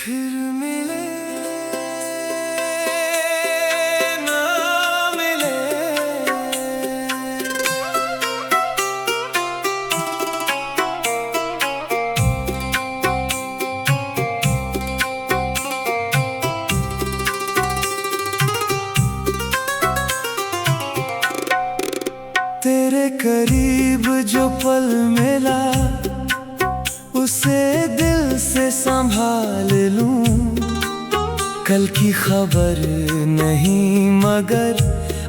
फिर मिले ना मिले। तेरे करीब जो पल मिला उसे दिल से संभाल लूं। कल की खबर नहीं मगर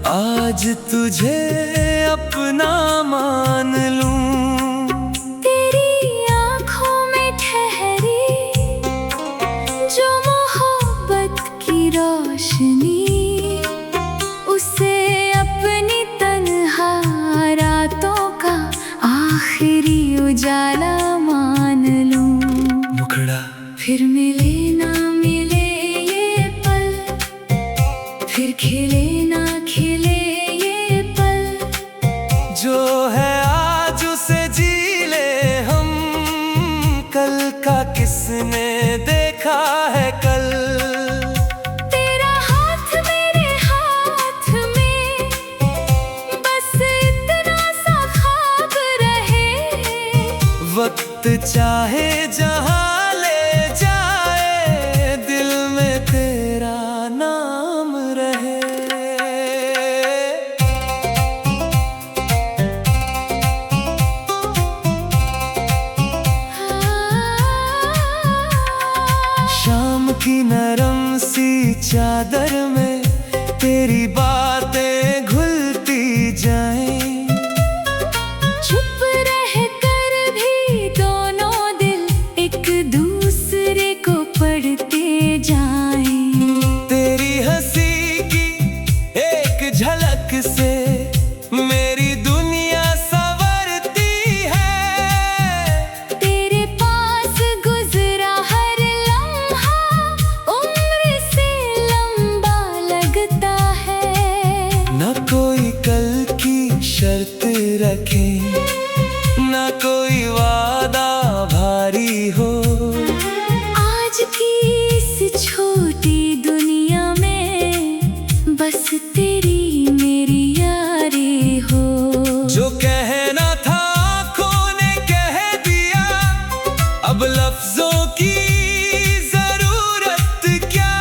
आज तुझे अपना मान लूं। तेरी आँखों में ठहरी जो मोहब्बत की रोशनी, उसे अपनी तन्हा रातों का आखिरी उजाला मान लूं। मुखड़ा फिर मिले ना मिले ये पल, फिर खिले ना खिले ये पल। जो है आज उसे जी ले हम, कल का किसने देखा है कल। तेरा हाथ मेरे हाथ में, बस इतना सा ख्वाब रहे। वक्त चाहे जहां ले जाए, दिल में तेरा नाम रहे। शाम की नरम सी चादर में तेरी बातें घुलती जाएं। चुप रह कर भी दोनों दिल एक दूसरे को पढ़ते जाएं। तेरी हंसी की एक झलक से मेरी दुनिया संवरती है। तेरे पास गुजरा हर लम्हा उम्र से लंबा लगता है। न कोई कल की शर्त रखे, न कोई वादा भारी हो। आज की इस छोटी दुनिया में बस तेरी मेरी यारी हो। जो कहना था आँखों ने कह दिया, अब लफ्जों की जरूरत क्या।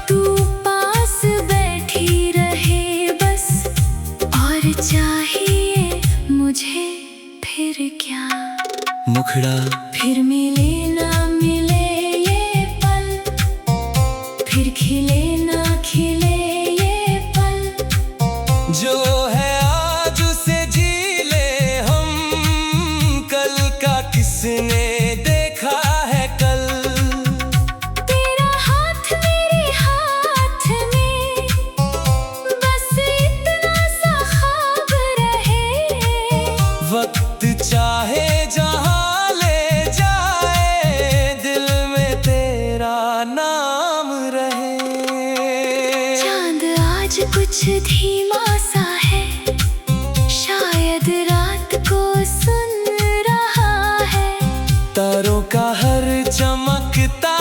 तू पास बैठी रहे बस, और चाहिए मुझे फिर क्या। मुखड़ा फिर मिले ना मिले ये पल, फिर खिले ना खिले ये पल। जो है आज उसे जी ले हम, कल का किसने देखा है कल। तेरा हाथ मेरे हाथ में, बस इतना सा ख्वाब रहे। वक्त चाहे जहां ले जाए, दिल में तेरा नाम रहे। चांद आज कुछ धीमा सा है, शायद रात को सुन रहा है। तारों का हर चमकता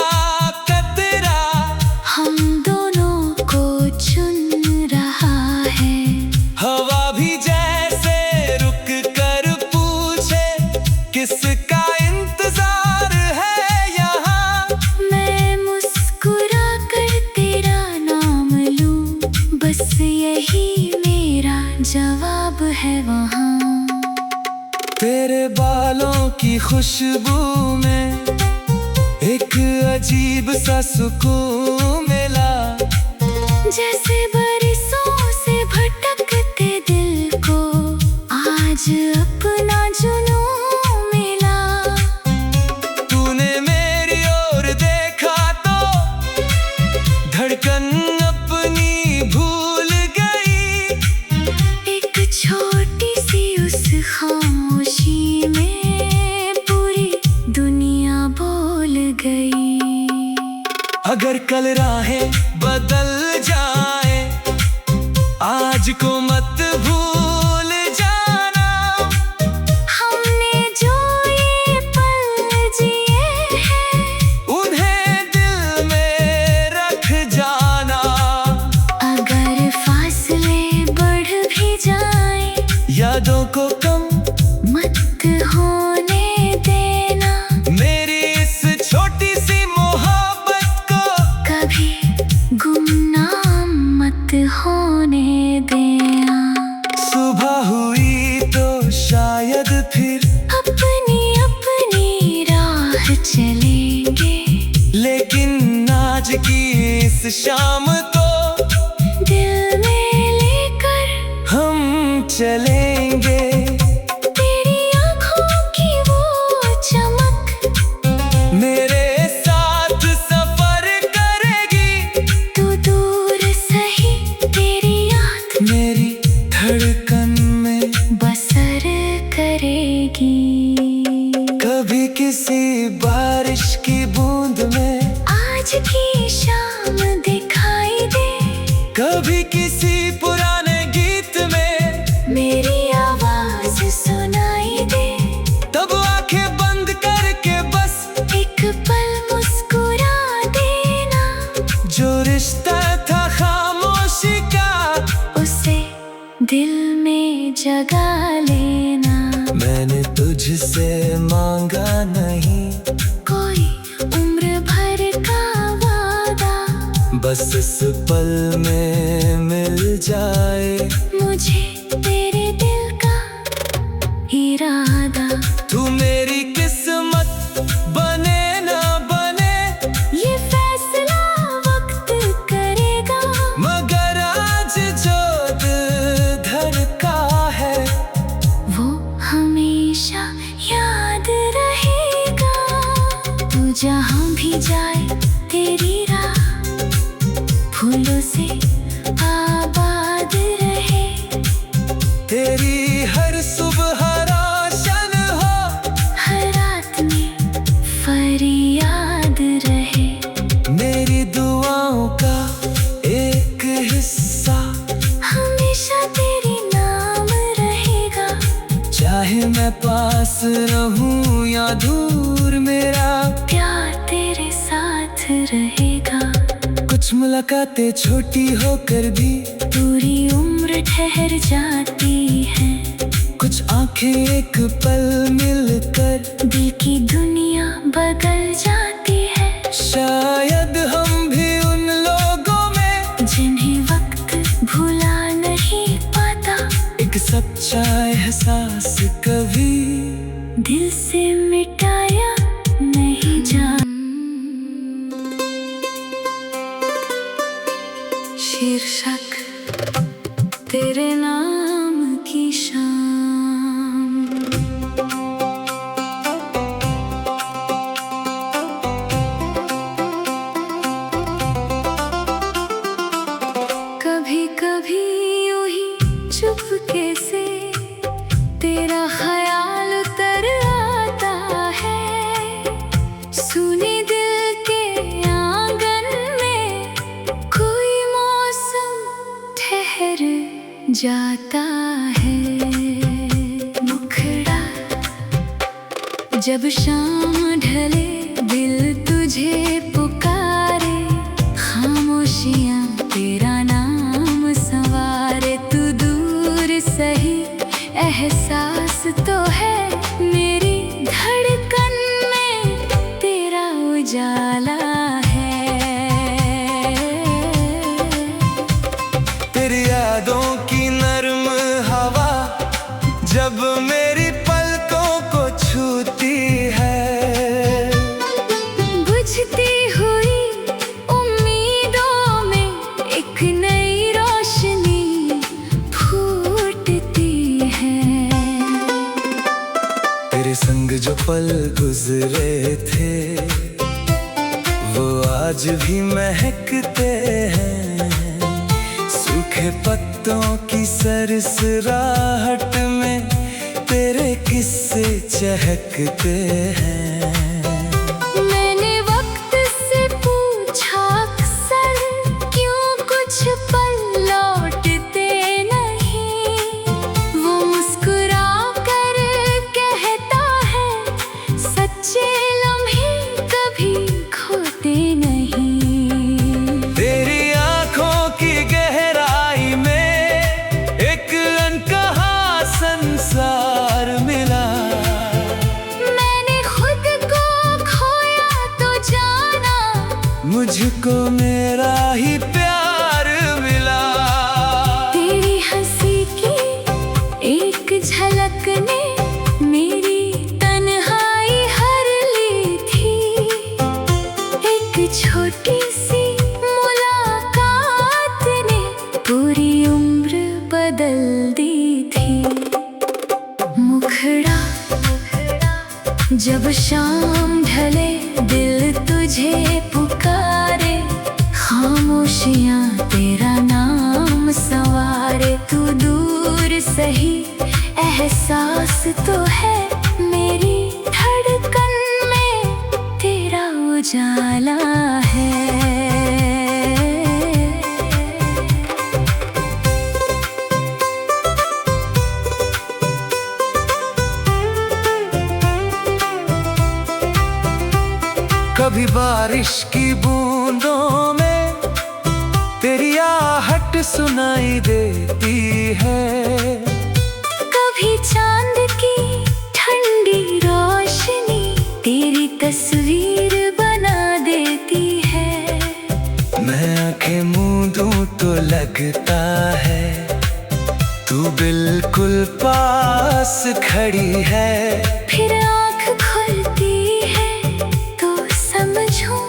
कतरा हम दोनों को चुन रहा है। हवा भी जैसे रुक कर पूछे, किसका इंतजार है यहाँ। मैं मुस्कुरा कर तेरा नाम लूं, बस यही मेरा जवाब है वहाँ। तेरे बालों की खुशबू में एक अजीब सा सुकून मिला। जैसे बरसों से भटकते दिल को आज अपना जुनून मिला। तूने मेरी ओर देखा तो धड़कन अपनी भूल गई। एक छोटी सी उस खामोशी में पूरी दुनिया बोल गई। अगर कल राहें बदल जाए, आज को मत भूल जाना। हमने जो ये पल जिए हैं, उन्हें दिल की इस शाम तो दिल में लेकर हम चलेंगे। तेरी आँखों की वो चमक मेरे साथ सफर करेगी। तू दूर सही तेरी याद मेरी धड़कन में बसर करेगी। कभी किसी बारिश की बूंद में आज की शाम दिखाई दे। कभी किसी पुराने गीत में मेरी आवाज सुनाई दे। तब आंखें बंद करके बस एक पल मुस्कुरा देना। जो रिश्ता था खामोशी का उसे दिल में जगा लेना। मैंने तुझसे मांगा नहीं कोई उम्र भर का वादा, बस इस पल में मिल जाए मुझे तेरे दिल का इरादा। तू मेरी किस्मत बने ना बने ये फैसला वक्त करेगा। मगर आज जो दिल धड़का है वो हमेशा याद रहेगा। तू जहाँ भी जाए तेरी राह फूलों से आबाद रहे। तेरी हर सुबह रोशन हो, हर रात में फरियाद रहे। मेरी दुआओं का एक हिस्सा हमेशा तेरी नाम रहेगा। चाहे मैं पास रहूं या दूर, मेरा प्यार तेरे साथ रहेगा। कुछ मुलाकातें छोटी होकर भी पूरी उम्र ठहर जाती है। कुछ आंखें एक पल मिलकर दिल की दुनिया बदल जाती है। शायद हम भी उन लोगों में जिन्हें वक्त भुला नहीं पाता, एक सच्चा एहसास कभी दिल से मिटाया नहीं जा। शीर्षक तेरे नाम की शाम। कभी कभी यूं ही चुपके से तेरा ख्याल उतर आता है। सुनी दिल के आंगन में कोई मौसम ठहर जाता है। मुखड़ा जब शाम ढले दिल तुझे पुकारे। खामोशियाँ तेरा नाम संवारे। तू दूर सही एहसास तो है। मेरी धड़कन में तेरा उजाला है। तेरी यादों की नर्म हवा जब मेरी पलकों को छूती है। बुझती हुई उम्मीदों में एक नई रोशनी फूटती है। तेरे संग जो पल गुजरे थे वो आज भी महकते हैं। सूखे पत्तों की सरसराहट में तेरे किस्से चहकते हैं। मैंने वक्त से पूछा अक्सर क्यों कुछ पल लौटते नहीं। वो मुस्कुरा कर कहता है सच्चे लम्हे कभी खोते नहीं। तेरी आंखों की गहराई में एक अनकहा संसार मिला। मैंने खुद को खोया तो जाना मुझको मेरा ही प्यार मिला। तेरी हंसी की एक झलक ने मेरी तन्हाई हर ली थी। एक छोटी सी शाम ढले दिल तुझे पुकारे, खामोशियाँ तेरा नाम संवारे। तू दूर सही एहसास तो है, मेरी धड़कन में तेरा उजाला है। कभी बारिश की बूंदों में तेरी आहट सुनाई देती है, कभी चांद की ठंडी रोशनी तेरी तस्वीर बना देती है। मैं आंखें मूंदूं तो लगता है तू बिल्कुल पास खड़ी है। फिर आँख खुलती है तो समझूं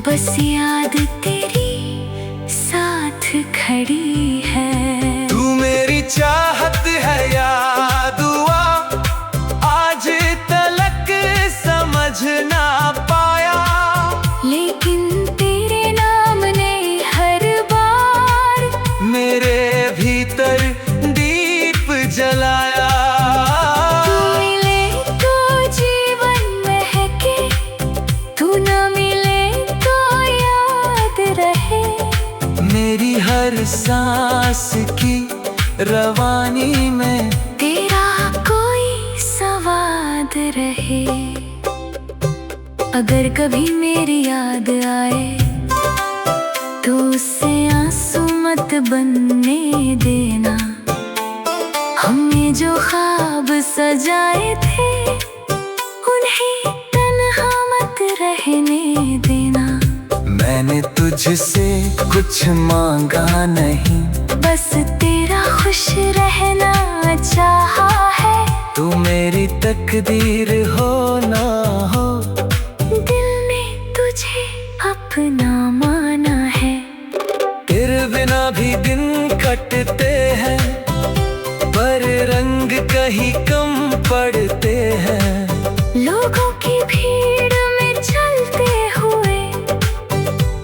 बस याद तेरी साथ खड़ी है। तू मेरी चाहत है या दुआ, आज तलक समझ ना पाया, लेकिन तेरे नाम ने हर बार मेरे भीतर दीप जलाया। तू मिले तो जीवन महके, तू न मिले तो याद रहे। मेरी हर सांस की रवानी में तेरा कोई सवाद रहे। अगर कभी मेरी याद आए तो उससे आंसू मत बनने देना। हमने जो ख्वाब सजाए थे उन्हें तन्हा मत रहने देना। मैंने तुझसे कुछ मांगा नहीं, बस तेरा खुश रहना चाहा है। तू मेरी तकदीर हो ना हो, दिल ने तुझे अपना माना है। तेरे बिना भी दिन कटते हैं, पर रंग कहीं कम पड़ते हैं। लोगों की भीड़ में चलते हुए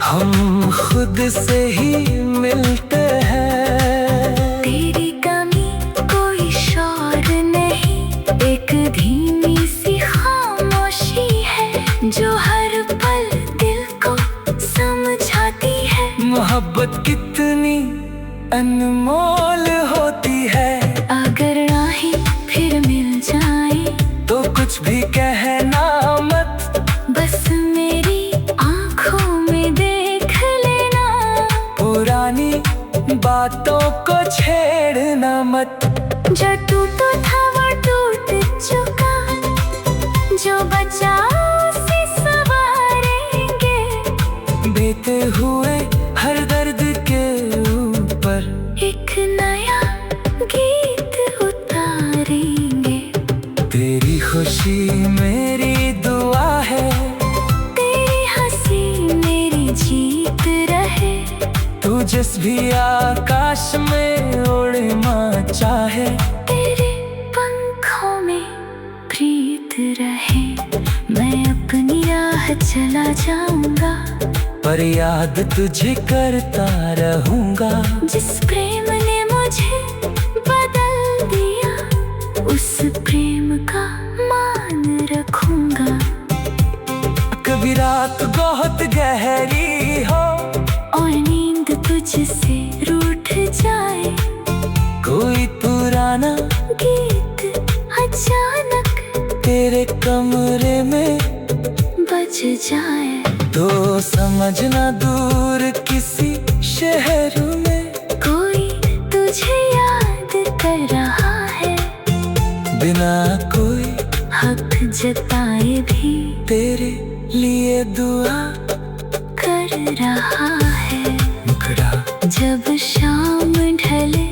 हम खुद से ही मिलते हैं। तेरी कमी कोई शौर नहीं, एक धीमी सी खामोशी है जो हर पल दिल को समझाती है। मोहब्बत कितनी अनमोल होती है, अगर राहें फिर मिल जाए तो कुछ भी कहना मत, बस मेरी आँखों में देख लेना। पुरानी बातों को छेड़ना मत। जो टूटा था वो टूट चुका, जो बचा उसे संवारेंगे। बीते हुए हर दर्द के ऊपर एक नया गीत उतारेंगे। तेरी खुशी मेरी दुआ है, तेरी हंसी मेरी जीत रहे। तू जिस भी आकाश में उड़ना चाहे, तेरे पंखों में प्रीत रहे। मैं अपनी राह चला जाऊंगा, पर याद तुझे करता रहूंगा। जिस प्रेम ने मुझे बदल दिया, उस प्रेम का मान रखूंगा। कभी रात बहुत गहरी हो और नींद तुझसे रूठ जाए, कोई पुराना गीत अचानक तेरे कमरे में बज जाए, तो समझना दूर किसी शहर में कोई तुझे याद कर रहा है। बिना कोई हक जताए भी तेरे लिए दुआ कर रहा है। मुखड़ा जब शाम ढले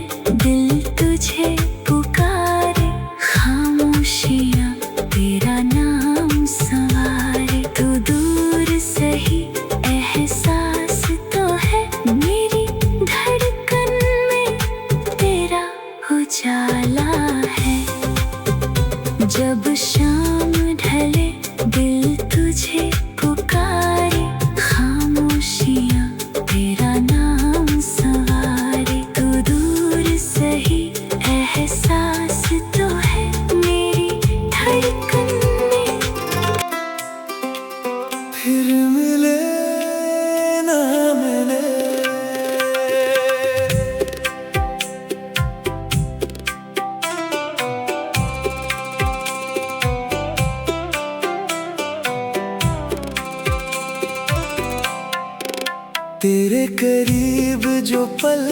दिल तुझे पुकारे, खामोशियाँ तेरा नाम संवारे। तू दूर सही एहसास तो है, मेरी धड़कन में तेरा उजाला है। जब शाम ढले दिल तेरे करीब जो पल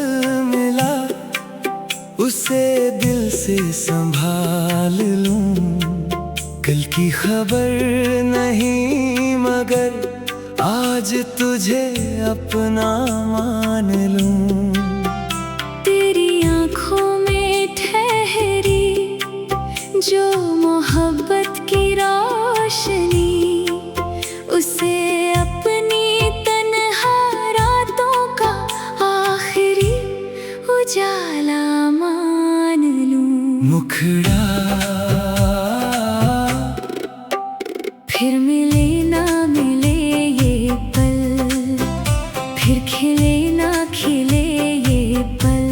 मिला उसे दिल से संभाल लूं। कल की खबर नहीं मगर आज तुझे अपना मान लूं। तेरी आँखों में ठहरी जो मोहब्बत की रोशनी, उसे अपनी तन्हा रातों का आखिरी उजाला मान लूं। मुखड़ा फिर मिले ना मिले ये पल, फिर खिले ना खिले ये पल,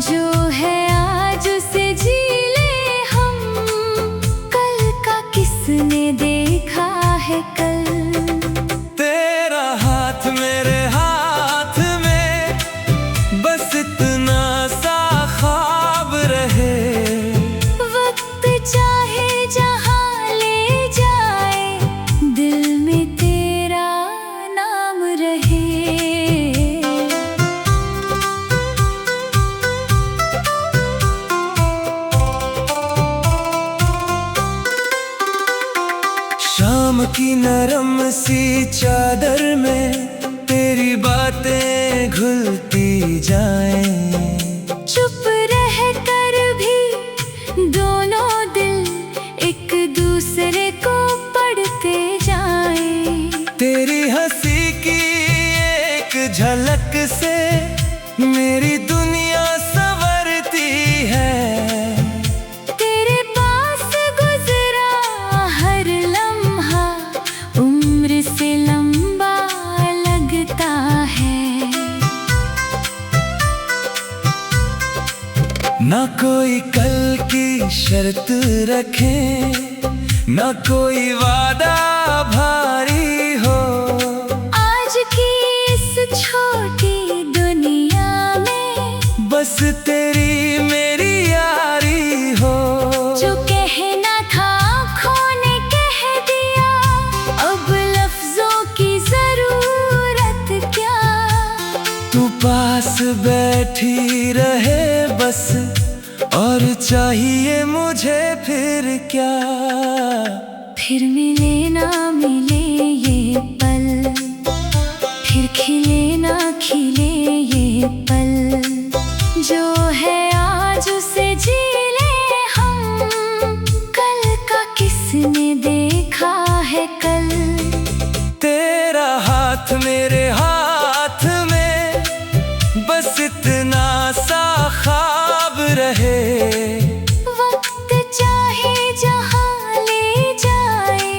जो है आज उसे जी ले हम। कल का किसने देखा है कल। तेरा हाथ मेरे हाथ में, बस इतना सा ख्वाब रहे। वक्त चाहे जहाँ ले जाए, दिल में तेरा नाम रहे। शाम की नरम सी चादर में तेरी बातें घुलती जाएं। चुप रह कर भी दोनों दिल एक दूसरे को पढ़ते जाएं। तेरी हंसी की एक झलक से मेरी दुनिया संवरती है। तेरे पास गुजरा हर लम्हा उम्र से लंबा लगता है। ना कोई कल की शर्त रखे, ना कोई वादा भारी हो। आज की इस छोटी दुनिया में बस तेरी मेरी यारी हो। जो कहना था आँखों ने कह दिया, अब लफ्जों की जरूरत क्या। तू पास बैठी रहे बस, और चाहिए मुझे फिर क्या। फिर मिले ना मिले ये पल, फिर खिले ना खिले ये पल, जो है आज उसे जी ले हम। कल का किसने देखा है कल। तेरा हाथ मेरे हाथ में, बस इतना सा ख्वाब रहे। वक्त चाहे जहाँ ले जाए,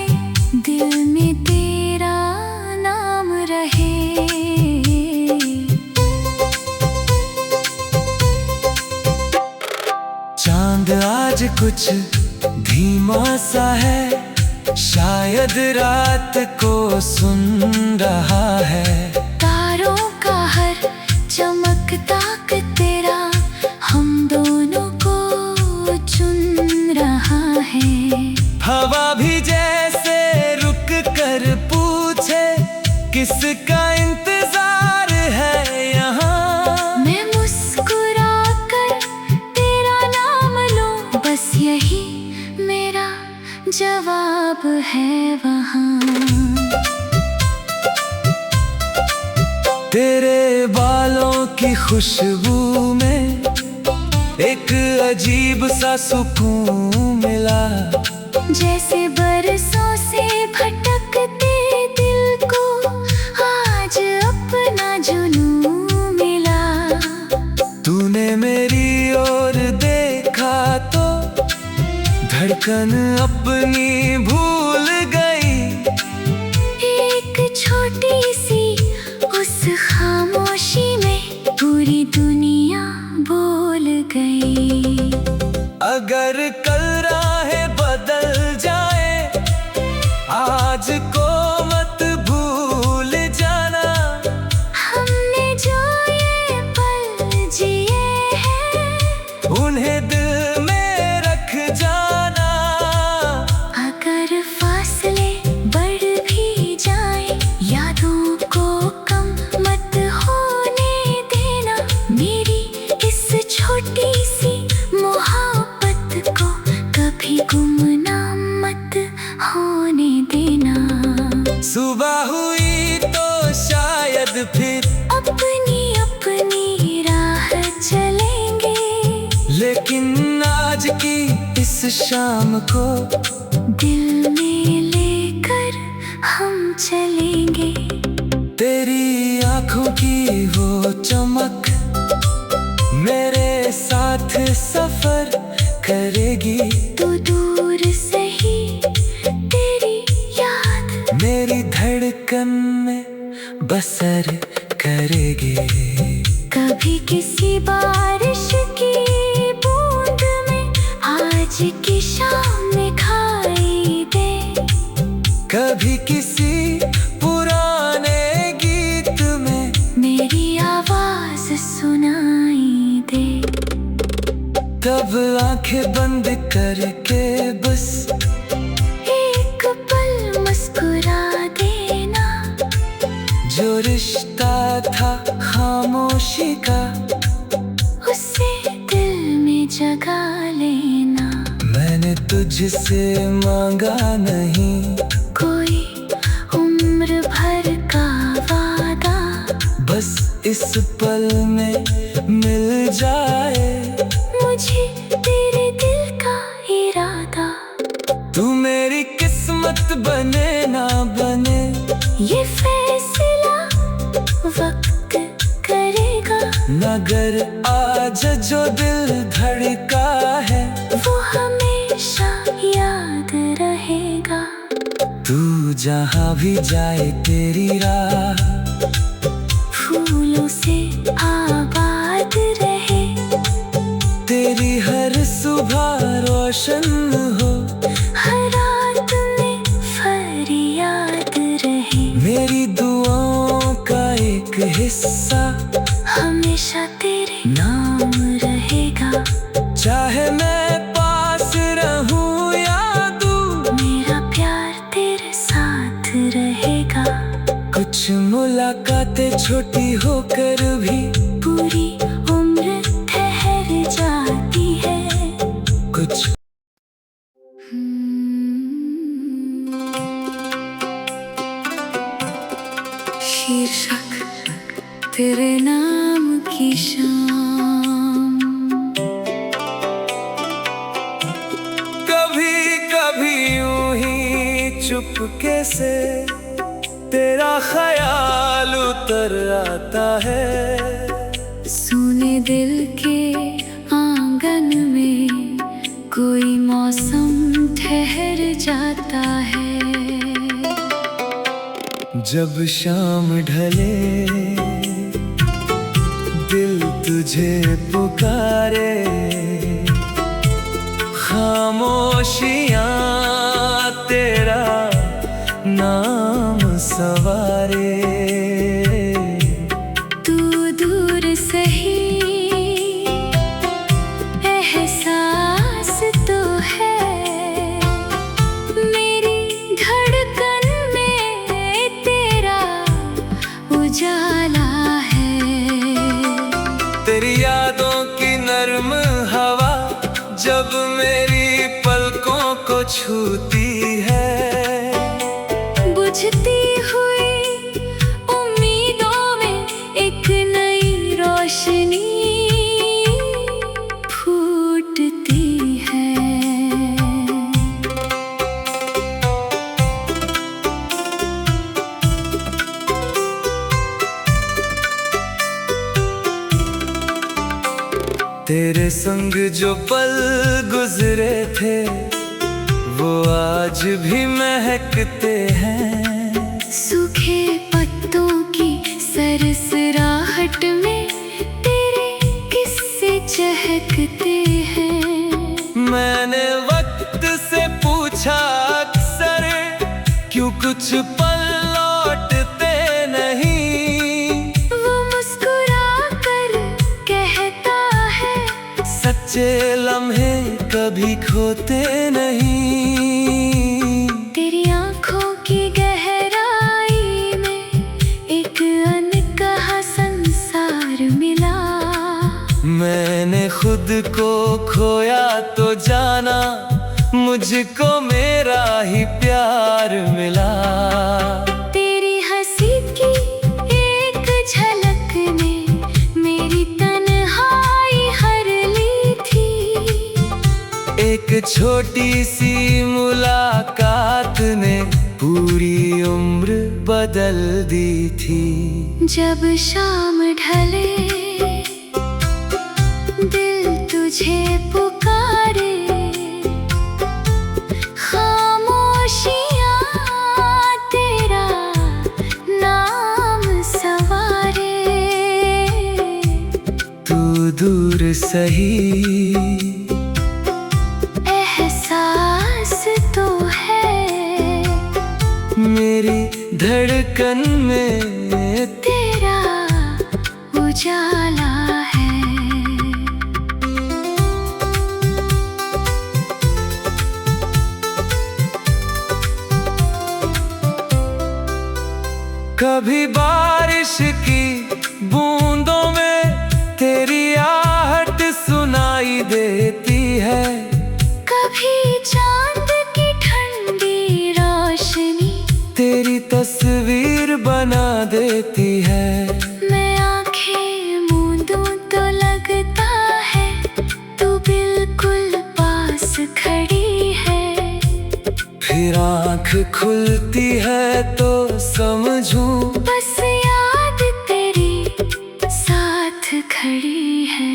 दिल में तेरा नाम रहे। चांद आज कुछ धीमा सा है, शायद रात को सुन रहा है। तारों का हर चमकता तेरा हम दोनों को चुन रहा है। हवा भी जैसे रुक कर पूछे, किसका इंतजार है यहाँ। मैं मुस्कुरा कर तेरा नाम लूं, बस यही मेरा जवाब है वहाँ। तेरे बालों की खुशबू में एक अजीब सा सुकून मिला। जैसे बरसों से भटकते दिल को आज अपना जुनून मिला। तूने मेरी ओर देखा तो धड़कन अपनी भूल गई। एक छोटी सी उस खामोशी में पूरी दुनिया बोल गई। अगर कल राहें बदल जाए, आज को मत भूल जाना। हमने जो ये पल जिए हैं, उन्हें दिल में रख जाना। अगर फासले बढ़ भी जाए, यादों को कम मत तो शायद फिर अपनी अपनी राह चलेंगे। लेकिन आज की इस शाम को दिल में लेकर हम चलेंगे। तेरी आंखों की वो चमक मेरे साथ सफर करेगी। तू दूर सही तेरी याद मेरी धड़कन में बसर करेगी। कभी किसी बारिश की बूंद में आज की शाम दिखाई दे। कभी किसी पुराने गीत में मेरी आवाज सुनाई दे। तब आंखें बंद करके बस एक पल मुस्कुरा देना। जो रिश्ता था खामोशी का उसे दिल में जगा लेना। मैंने तुझसे मांगा नहीं कोई उम्र भर का वादा, बस इस पल में मिल जाए मुझे तेरे दिल का इरादा। तू मेरी किस्मत बने ना बने ये फैसला वक्त करेगा। मगर आज जो दिल धड़का है वो हमेशा याद रहेगा। तू जहाँ भी जाए तेरी राह फूलों से आबाद रहे। तेरी हर सुबह रोशन हो। हर रात में फरियाद रहे। मेरी दुआओं का एक हिस्सा हमेशा तेरे नाम रहेगा। चाहे मैं पास रहूं या दूर, मेरा प्यार तेरे साथ रहेगा। कुछ मुलाकातें छोटी होकर भी पूरी उम्र ठहर जाती है। कुछ शीर्षक तेरे नाम की शाम। कभी कभी यूं ही चुपके से तेरा ख्याल उतर आता है। सुने दिल के आंगन में कोई मौसम ठहर जाता है। जब शाम ढले दिल तुझे पुकारे, खामोशियाँ तेरा नाम सवारे। तू दूर सही एहसास तो है। मेरी धड़कन में तेरा उजाला है। तेरी यादों की नर्म हवा जब मेरी पलकों को छूती है। बुझती हुई उम्मीदों में एक नई रोशनी फूटती है। तेरे संग जो पल गुजरे थे वो आज भी महकते हैं। सूखे पत्तों की सरसराहट में तेरे किस्से चहकते हैं। मैंने वक्त से पूछा अक्सर क्यों कुछ पल लौटते नहीं। वो मुस्कुरा कर कहता है सच्चे लम्हे कभी खोते नहीं। तेरी आंखों की गहराई में एक अनकहा संसार मिला। मैंने खुद को खोया तो जाना मुझको मेरा ही प्यार मिला। तेरी हंसी छोटी सी मुलाकात ने पूरी उम्र बदल दी थी। जब शाम ढले दिल तुझे पुकारे, खामोशियाँ तेरा नाम सवारे। तू दूर सही एहसास तो है, मेरी धड़कन में तेरा उजाला है। कभी बारिश की बूंदों में तेरी आहट सुनाई देती है, कभी चांद की ठंडी रोशनी तेरी तस्वीर बना देती है। मैं आंखें मूंदूं तो लगता है तू बिल्कुल पास खड़ी है। फिर आँख खुलती है तो समझूं बस याद तेरी साथ खड़ी है।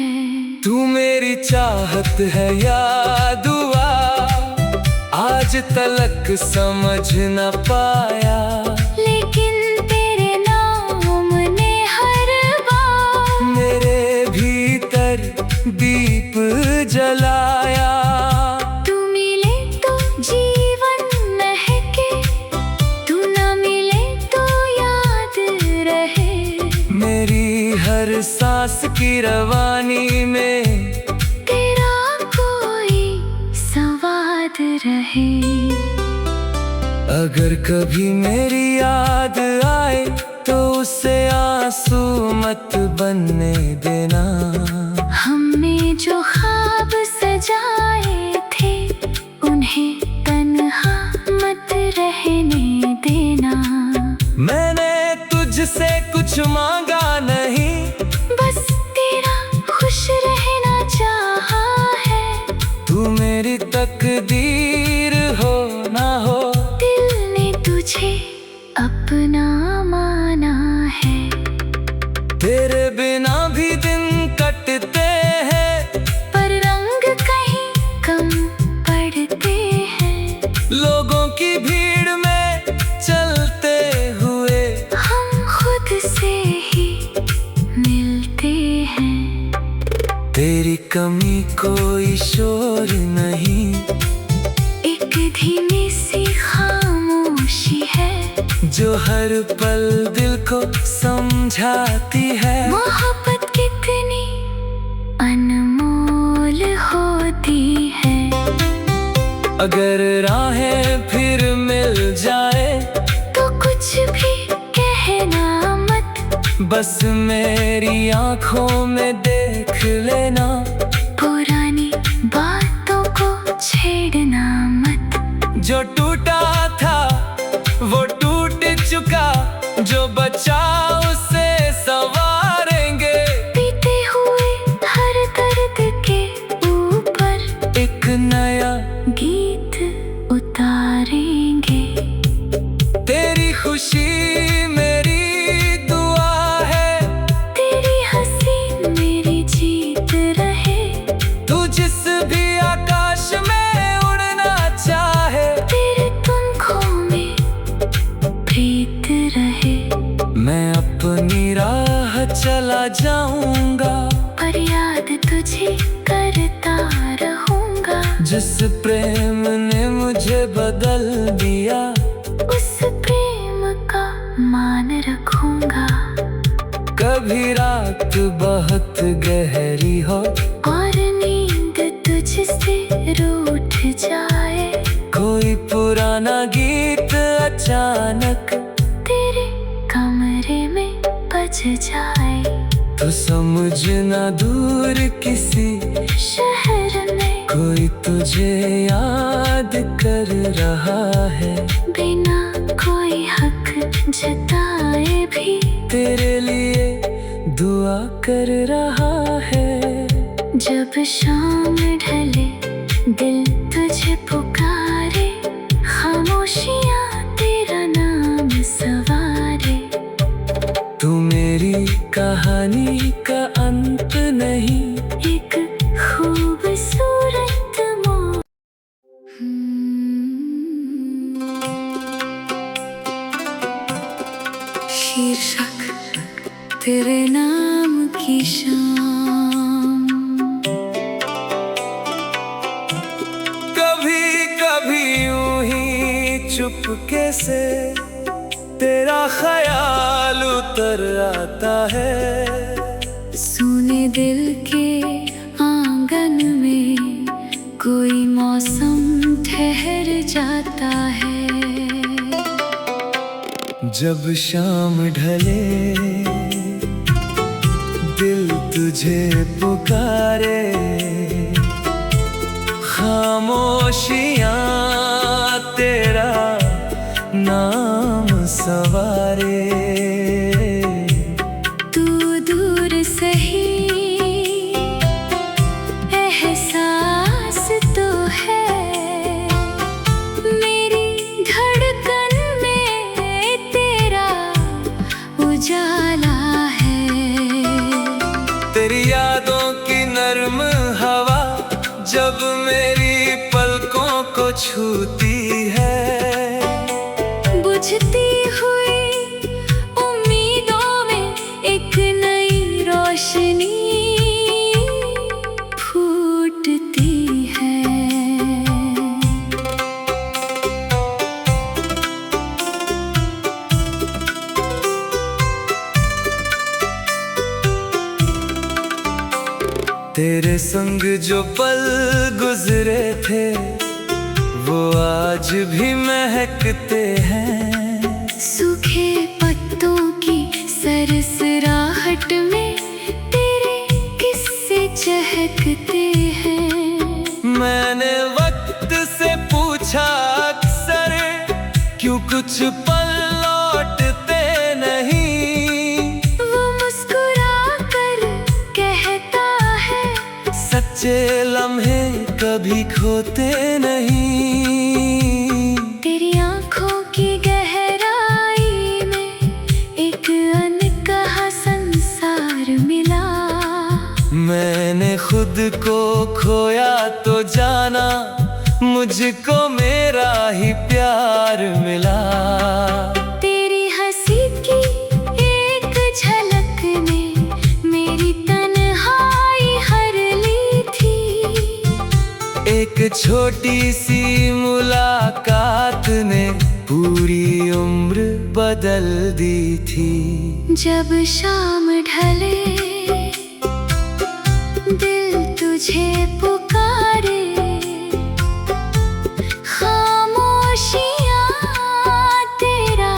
तू मेरी चाहत है या दुआ, आज तलक समझ न पाया। लेकिन तेरे नाम ने हर बार मेरे भीतर दीप जलाया। तू मिले तो जीवन महके, तू न मिले तो याद रहे। मेरी हर सांस की रवानी में तेरा कोई संवाद रहे। अगर कभी मेरी याद आए तो उसे आंसू मत बनने देना। हमने जो ख्वाब सजाए थे उन्हें तन्हा मत रहने देना। मैंने तुझसे कुछ मांगा नहीं, बस तेरा खुश रहना चाहा है। तू मेरी तकदीर हो ना हो, दिल ने तुझे अपना माना है। तेरे बिना भी दिन कटते हैं, पर रंग कहीं कम पड़ते हैं। लोगों की भीड़ में चलते हुए हम खुद से ही मिलते हैं। तेरी कमी कोई शोर नहीं, एक धीमी सी खामोशी है जो हर पल दिल को समझाती है। मोहब्बत कितनी अनमोल होती है। अगर राहें फिर मिल जाए तो कुछ भी कहना मत, बस मेरी आंखों में देख लेना। पुरानी बातों को छेड़ना मत। जो टूटा था वो टूट चुका, जो बचा उसे संवारेंगे। बीते हुए हर दर्द के ऊपर एक नया गीत उतारेंगे। तेरी खुशी मेरी दुआ है, तेरी हंसी मेरी जीत रहे। तू जिस भी आकाश में उड़ना चाहे, तेरे पंखों में प्रीत रहे। मैं अपनी राह चला जाऊंगा, पर याद तुझे करता रहूंगा। जिस प्रेम ने मुझे बदल दिया, उस प्रेम का मान रखूंगा। कभी रात बहुत गहरी हो और नींद तुझसे रूठ जाए, कोई पुराना गीत अचानक तेरे कमरे में बज जाए। तो समझना दूर किसी शहर में कोई तुझे याद कर रहा है। बिना कोई हक जताए भी तेरे लिए दुआ कर रहा है। जब शाम ढले दिल तुझे पुकारे, खामोशियाँ तेरा नाम सवारे। तू मेरी कहानी का अंत नहीं, एक खूबसूरत मोड़। शीर्षक तेरे नाम की शाम। कभी कभी यूं ही चुपके से तेरा ख्याल उतर आता है। सुने दिल के आंगन में कोई मौसम ठहर जाता है। जब शाम ढले दिल तुझे पुकारे, खामोशियाँ तेरा नाम सवारे। तू दूर सही एहसास तो है, मेरी धड़कन में तेरा उजाला है। तेरी यादों की नर्म हवा जब मेरी पलकों को छूती है, बुझती हुई उम्मीदों में एक नई रोशनी फूटती है। तेरे संग जो पल गुजरे थे वो आज भी महकते हैं। सूखे पत्तों की सरसराहट में तेरे किस्से चहकते हैं। मैंने वक्त से पूछा अक्सर, क्यों कुछ पल लौटते नहीं। वो मुस्कुरा कर कहता है, सच्चे लम्हे कभी खोते नहीं। तेरी आंखों की गहराई में एक अनकहा संसार मिला। मैंने खुद को खोया तो जाना मुझको मेरा ही प्यार मिला। तेरी हंसी की एक झलक ने मेरी तन्हाई हर ली थी। एक छोटी सी मुलाकात ने पूरी उम्र बदल दी थी। जब शाम ढले दिल तुझे पुकारे, खामोशियाँ तेरा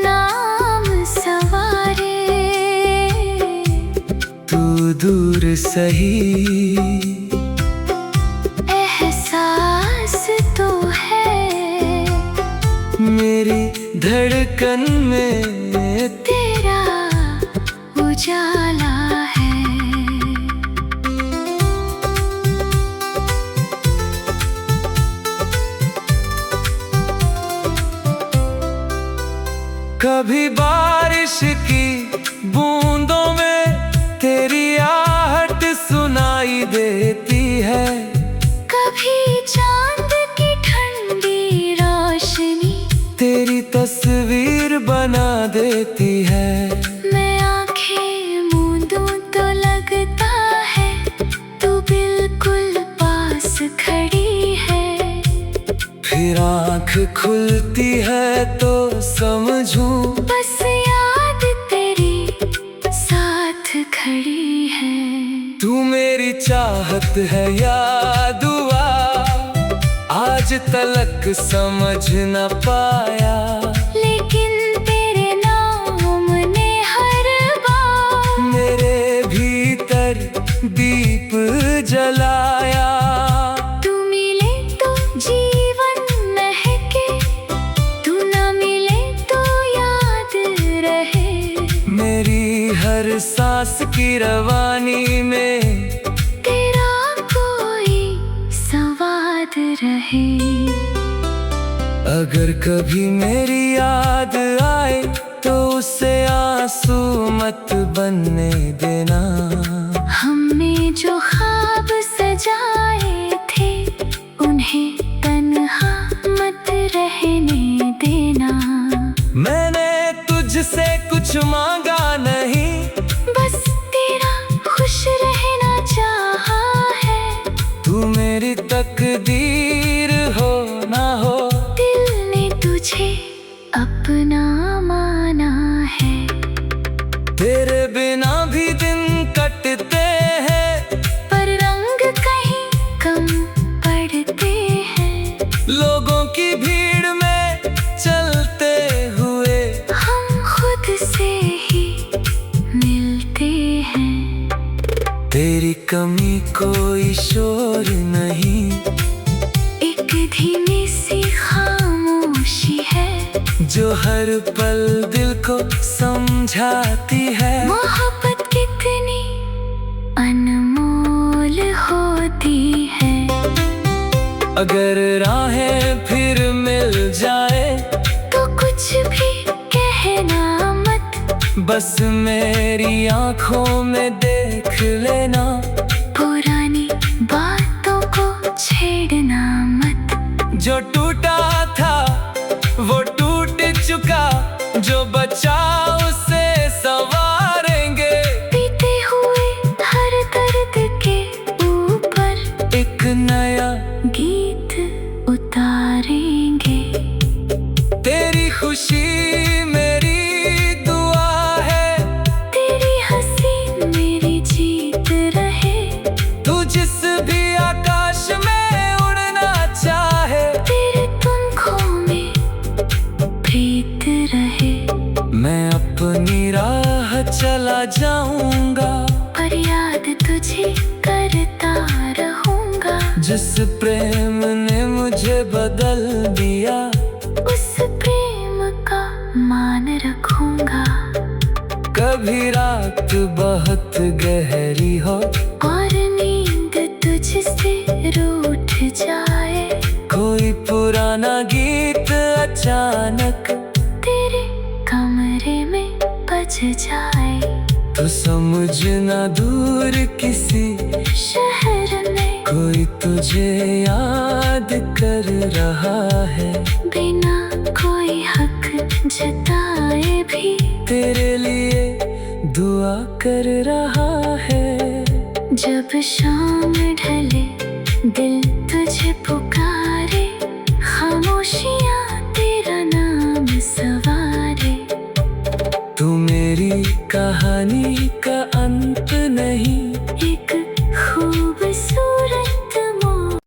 नाम सवारे। तू दूर सही एहसास तो है, मेरी धड़कन में तेरा उजाला है। कभी बारिश की बूंदों में तेरी आहट सुनाई देती है। कभी चांद की ठंडी रोशनी तेरी तस्वीर बना देती है। मैं आंखें मूंदूं तो लगता है तू बिल्कुल पास खड़ी है। फिर आँख खुलती है तो समझूं बस याद तेरी साथ खड़ी है। तू मेरी चाहत है या दुआ, आज तलक समझ न पाया। लेकिन तेरे नाम ने हर बार मेरे भीतर दीप जलाया। तू मिले तो जीवन महके, तू न मिले तो याद रहे। मेरी हर सांस की रवानी में तेरा कोई संवाद है। अगर कभी मेरी याद आए तो उसे आंसू मत बनने देना। हमने जो ख्वाब सजाए थे उन्हें तन्हा मत रहने देना। मैंने तुझसे कुछ मांगा नहीं, बस तेरा खुश रहना चाहा है। तू मेरी तकदीर हो ना हो, दिल ने तुझे अपना माना है। तेरे बिना भी दिन कटते हैं, पर रंग कहीं कम पड़ते हैं। लोगों की भीड़ में चलते हुए हम खुद से ही मिलते हैं। तेरी कमी कोई शोर नहीं, एक धीमी सी खामोशी है जो हर पल दिल को समझाती है। मोहब्बत कितनी अनमोल होती है। अगर राहें फिर मिल जाए तो कुछ भी कहना मत, बस मेरी आंखों में देख लेना। पुरानी बातों को छेड़ना मत। जो टूटा था वो टूट चुका, जो बचा उसे संवारेंगे। बीते हुए हर दर्द के ऊपर एक नया गीत उतारेंगे। तेरी खुशी मेरी दुआ है, तेरी हंसी मेरी जीत रहे। तू जिस भी आकाश में उड़ना चाहे, तेरे पंखों में प्रीत रहे। मैं अपनी राह चला जाऊंगा, पर याद तुझे करता रहूंगा। जिस प्रेम ने मुझे बदल दिया, उस प्रेम का मान रखूंगा। कभी रात बहुत गहरी हो और नींद तुझसे रूठ जाए। कोई पुराना गीत अचानक तेरे कमरे में बज जाए। तो समझना दूर किसी शहर में कोई तुझे याद कर रहा है। बिना कोई हक जताए भी तेरे लिए दुआ कर रहा है। जब शाम ढले दिल तुझे पुकारे। खामोशियाँ तेरा नाम सवारे। तू मेरी कहानी का अंत नहीं, एक खूबसूरत मौत।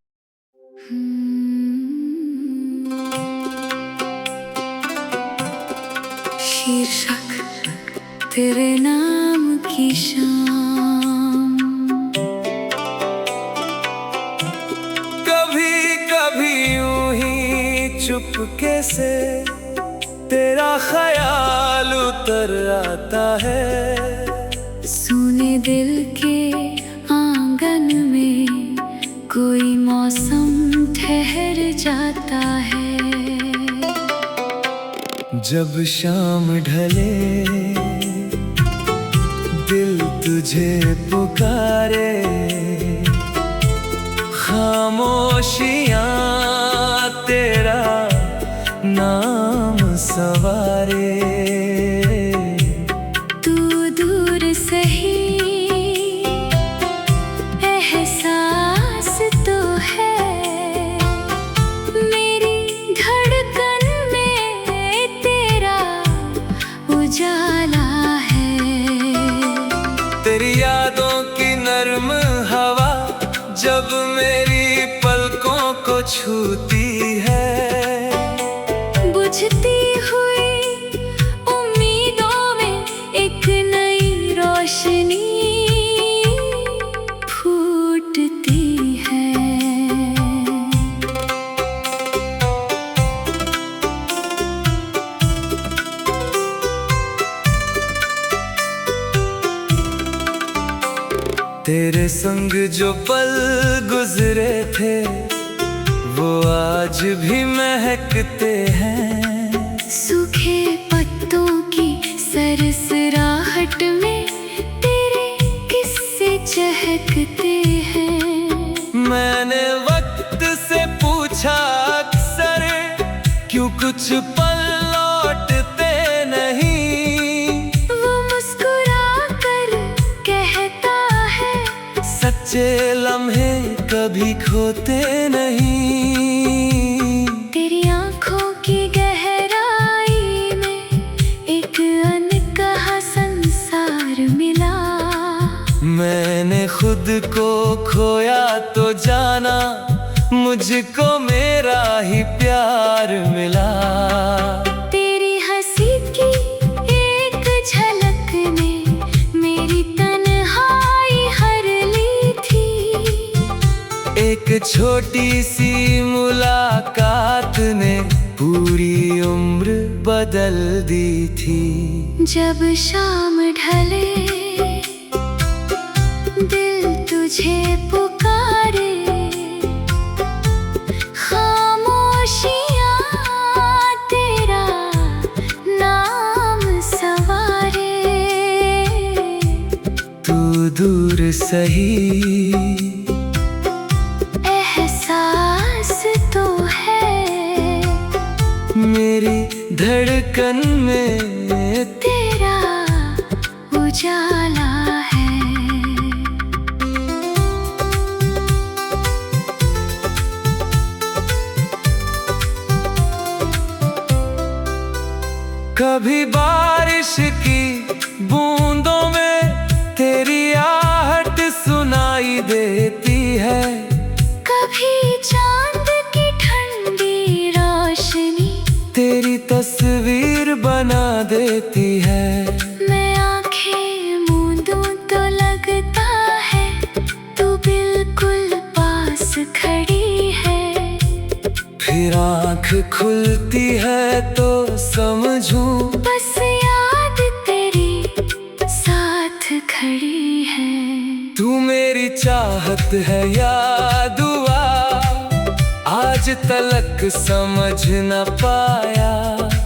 शीर्षक तेरे नाम की शाम। कभी कभी यूं ही चुपके से तेरा ख्याल उतर आता है। सुने दिल के आंगन में कोई मौसम ठहर जाता है। जब शाम ढले दिल तुझे पुकारे। खामोशियाँ तेरा नाम सवारे। तू दूर सही एहसास तो है। मेरी धड़कन में तेरा उजाला है। तेरी यादों की नर्म हवा जब मेरी पलकों को छूती है। बुझती हुई उम्मीदों में एक नई रोशनी फूटती है। तेरे संग जो पल गुजरे थे वो आज भी महकते हैं। सूखे पत्तों की सरसराहट में तेरे किस्से चहकते हैं। मैंने वक्त से पूछा अक्सर, क्यों कुछ पल लौटते नहीं। वो मुस्कुरा कर कहता है, सच्चे लम्हे कभी खोते नहीं। तेरी आंखों की गहराई में एक अनकहा संसार मिला। मैंने खुद को खोया तो जाना, मुझको मेरा ही प्यार मिला। तेरी हंसी की एक झलक ने मेरी तन्हाई हर ली थी। एक छोटी सी मुलाकात ने पूरी उम्र बदल दी थी। जब शाम ढले दिल तुझे पुकारे, खामोशियाँ तेरा नाम सवारे। तू दूर सही, एहसास तो है मेरी धड़कन में तेरा उजाला है। कभी बारिश की बूंदों में तेरी आहट सुनाई देती है। कभी चांद की ठंडी रोशनी तेरी तस्वीर बना देती है। मैं आंखें मूंदूं तो लगता है तू बिल्कुल पास खड़ी है। फिर आँख खुलती है तो समझूं बस याद तेरी साथ खड़ी है। तू मेरी चाहत है या दुआ, आज तलक समझ न पाया।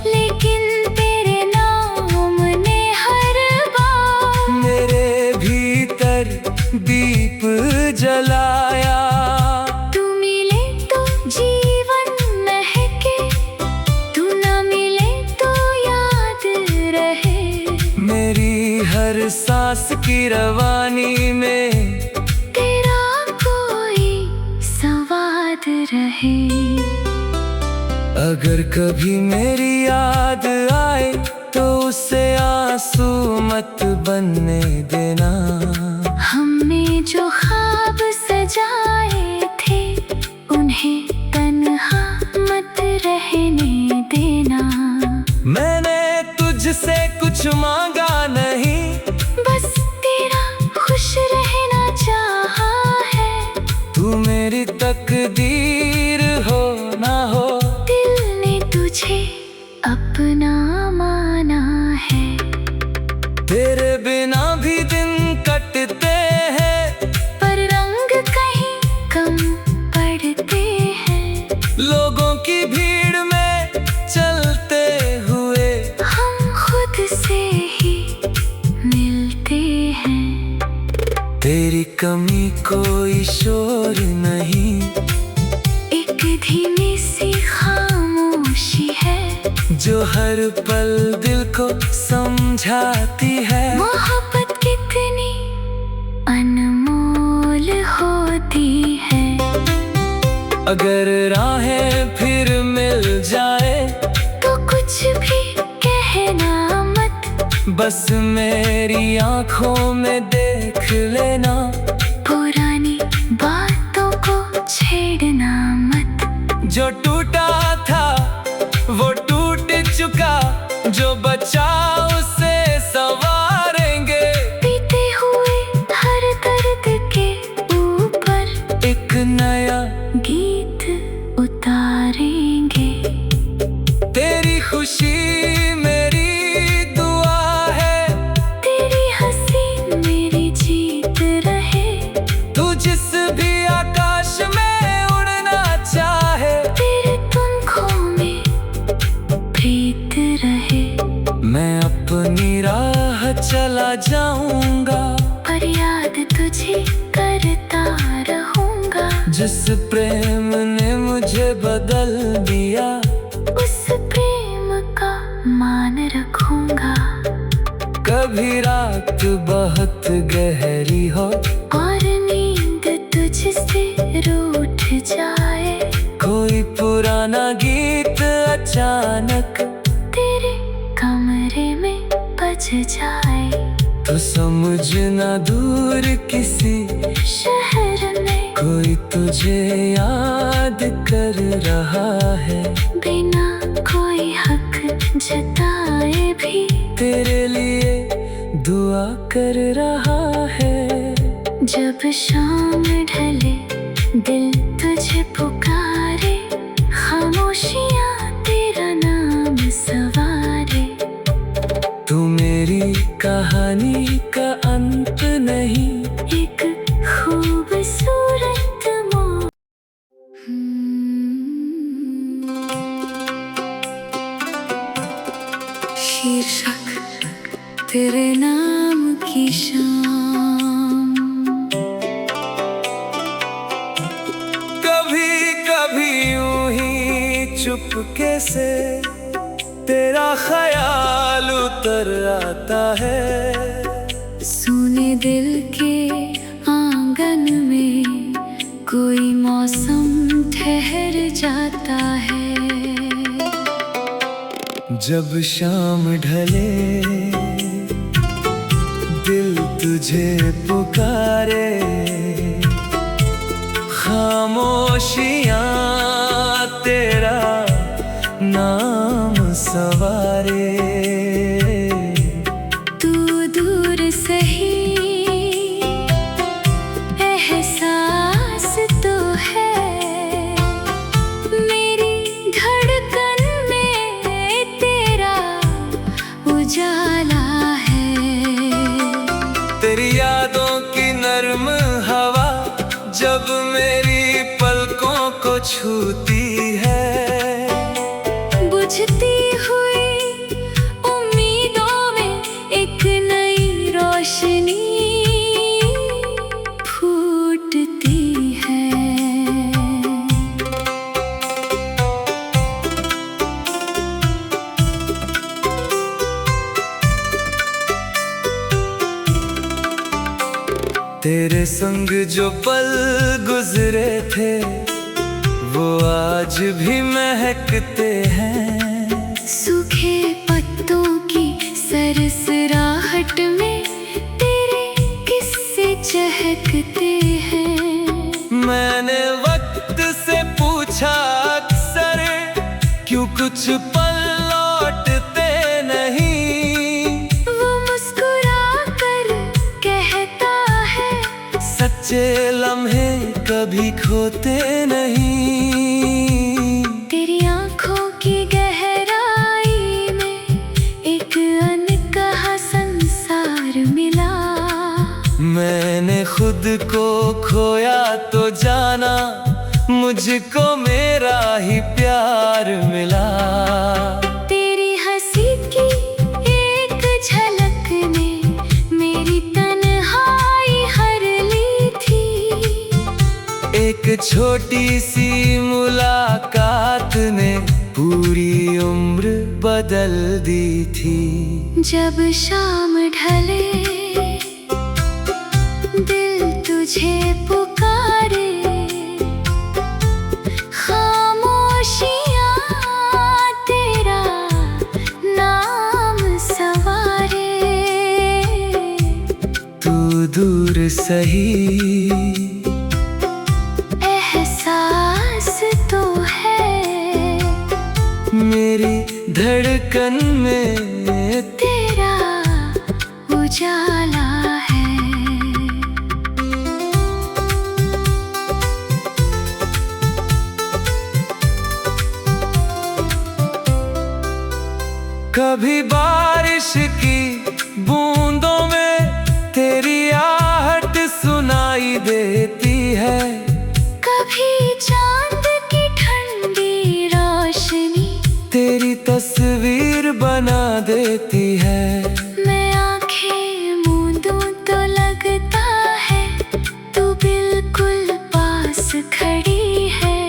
लेकिन तेरे नाम ने हर बार मेरे भीतर दीप जलाया। तू मिले तो जीवन महके, तू न मिले तो याद रहे। मेरी हर सांस की रवानी में तेरा कोई संवाद रहे। अगर कभी मेरी याद आए तो उसे आंसू मत बनने देना। हमने जो ख्वाब सजाए थे उन्हें तन्हा मत रहने देना। मैंने तुझसे कुछ मांगा नहीं, बस तेरा खुश रहना चाहा है। तू मेरी तकदीर हो ना हो, दिल ने तुझे अपना माना है। तेरे बिना भी दिन कटते हैं, पर रंग कहीं कम पड़ते हैं। लोगों की भीड़ में चलते हुए हम खुद से ही मिलते हैं। तेरी कमी कोई शोर नहीं, एक धीमी सी खामोशी है जो हर पल दिल को समझाती है। मोहब्बत कितनी अनमोल होती है। अगर राहें फिर मिल जाए तो कुछ भी कहना मत, बस मेरी आंखों में देख लेना। पुरानी बातों को छेड़ना मत। जो टूटा था वो टूट चुका, जो बचा उसे संवारेंगे। बीते हुए हर दर्द के ऊपर एक नया गीत उतारेंगे। तेरी खुशी मेरी दुआ है, तेरी हंसी मेरी जीत रहे। तू जिस भी आकाश में उड़ना चाहे चला जाऊंगा, पर याद तुझे करता रहूंगा। जिस प्रेम ने मुझे बदल दिया, उस प्रेम का मान रखूंगा। कभी रात बहुत गहरी हो और नींद तुझसे रूठ जाए, कोई पुराना गीत अचानक तेरे कमरे में बज जाए। तो समझना दूर किसी शहर में कोई तुझे याद कर रहा है, बिना कोई हक जताए भी तेरे लिए दुआ कर रहा है। जब शाम ढले दिल तुझे पुकारे, खामोशियाँ तेरा नाम सवारे। तू मेरी कहानी का अंत नहीं, एक खूबसूरत मोड़। शीर्षक तेरे नाम की शाम। कभी कभी यूं ही चुपके से तेरा ख्याल उतर आता है। सुने दिल के आंगन में कोई मौसम ठहर जाता है। जब शाम ढले दिल तुझे पुकारे, खामोशियाँ तेरा नाम सवारे। तू दूर सही एहसास तो है, मेरी धड़कन में तेरा उजाला है। तेरी यादों की नर्म हवा जब मेरी पलकों को छूती है, बुझती हुई उम्मीदों में एक नई रोशनी फूटती है। तेरे संग जो पल गुजरे थे वो आज भी महकते हैं। सूखे पत्तों की सरसराहट में तेरे किस्से चहकते हैं। मैंने वक्त से पूछा अक्सर, क्यों कुछ पल लौटते नहीं। वो मुस्कुरा कर कहता है, सच्चे लम्हे कभी खोते नहीं। तेरी आंखों की गहराई में एक अनकहा संसार मिला। मैंने खुद को खोया तो जाना मुझको मेरा ही प्यार मिला। तेरी हंसी की एक झलक ने मेरी तन्हाई हर ली थी। एक छोटी सी मुलाकात ने पूरी उम्र बदल दी थी। जब शाम ढले दिल तुझे पुकारे, खामोशियाँ तेरा नाम सवारे। तू दूर सही एहसास तो है, मेरी धड़कन में तेरा उजाला है। कभी बारिश की बूंदों में तेरी आहट सुनाई देती है। कभी चांद की ठंडी रोशनी तेरी तस्वीर बना देती है। मैं आंखें खड़ी है।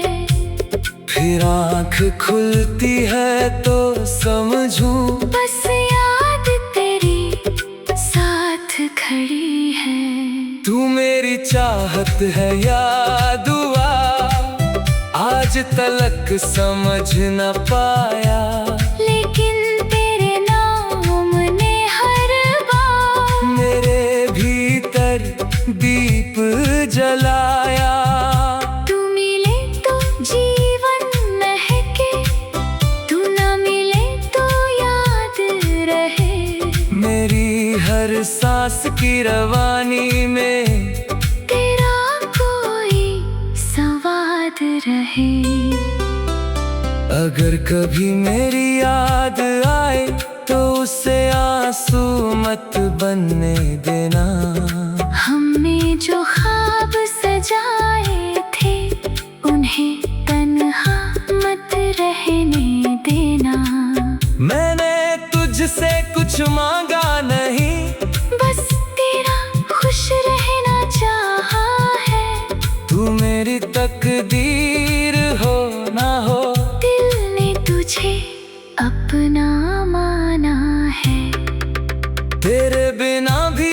फिर आँख खुलती है तो समझूं बस याद तेरी साथ खड़ी है। तू मेरी चाहत है या दुआ, आज तलक समझ न पाया। लेकिन तेरे नाम ने हर बार मेरे भीतर दीप जलाया। तू मिले तो जीवन महके, तू ना मिले तो याद रहे। मेरी हर सांस की रवानी में तेरा कोई संवाद रहे। अगर कभी मेरी याद आए तो उसे आंसू मत बनने देना। हमने जो ख्वाब सजाए थे उन्हें तन्हा मत रहने देना। मैंने तुझसे कुछ मांगा नहीं, बस तेरा खुश रहना चाहा है। तू मेरी तकदीर हो ना हो, दिल ने तुझे अपना माना है। तेरे बिना भी